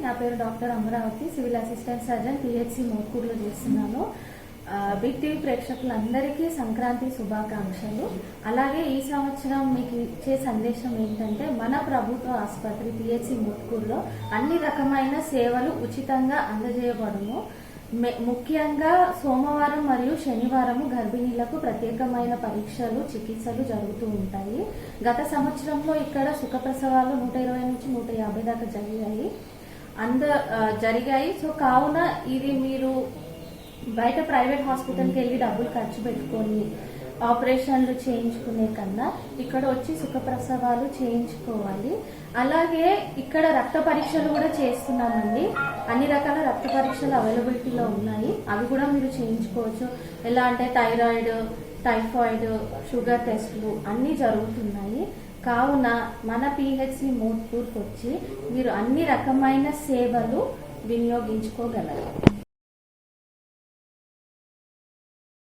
నా పేరు doctor Amaravati, civil assistant surgeon, PHC మోత్కూరులో చేస్తున్నాను. బిగ్ టీవీ ప్రేక్షకులందరికీ సంక్రాంతి శుభాకాంక్షలు. అలాగే ఈ సంవత్సరం మీకు ఇచ్చే సందేశం ఏంటంటే, మన ప్రభుత్వ ఆసుపత్రి పిహెచ్సి మోత్కూరులో అన్ని రకమైన సేవలు ఉచితంగా అందజేయబడును. ముఖ్యంగా సోమవారం మరియు శనివారం గర్భిణీలకు ప్రత్యేకమైన పరీక్షలు, చికిత్సలు జరుగుతూ ఉంటాయి. గత సంవత్సరంలో ఇక్కడ సుఖప్రసవాలు 120 నుంచి 150 దాకా జరిగాయి. సో కావున ఇది మీరు బయట ప్రైవేట్ హాస్పిటల్కి వెళ్ళి డబ్బులు ఖర్చు పెట్టుకొని ఆపరేషన్లు చేయించుకునే కన్నా ఇక్కడ వచ్చి సుఖప్రసవాలు చేయించుకోవాలి. అలాగే ఇక్కడ రక్త పరీక్షలు కూడా చేస్తున్నామండి. అన్ని రకాల రక్త పరీక్షలు అవైలబిలిటీలో ఉన్నాయి, అవి కూడా మీరు చేయించుకోవచ్చు. ఎలా అంటే థైరాయిడ్, టైఫాయిడ్, షుగర్ టెస్టులు అన్నీ జరుగుతున్నాయి. కావున మన పిహెచ్సి మోత్కూరుకు వచ్చి మీరు అన్ని రకమైన సేవలు వినియోగించుకోగలరు.